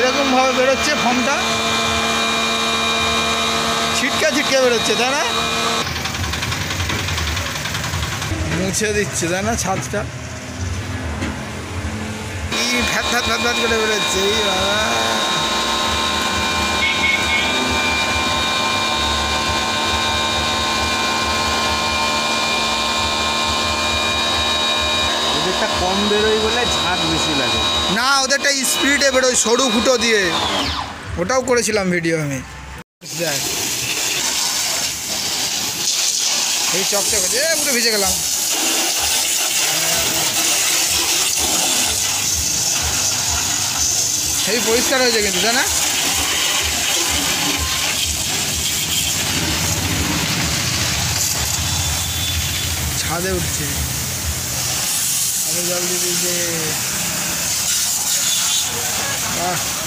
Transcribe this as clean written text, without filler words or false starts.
এরকমভাবে বেরোচ্ছে ফর্মটা, ছিটকে ছিটকে বেরোচ্ছে, তাই না? মুছে দিচ্ছে, তাই না? ছাদটা কি ফ্যাত ফ্যাত ফ্যাত ফ্যাত করে বেরোচ্ছে। এই বাবা, ওদেরটা কম বেরোয় বলে ঝাঁক বেশি লাগে। না ওদেরটা স্পিডে বেরোয় সরু ফুটো দিয়ে, ওটাও করেছিলাম ভিডিও আমি। দেখ এই চকচক পুরো ভিজে গেলাম। এই পরিষ্কার হয়েছে কিন্তু, তাই না? ছাদে উঠছে, আরো জল দিয়ে দিয়েছে। বাহ।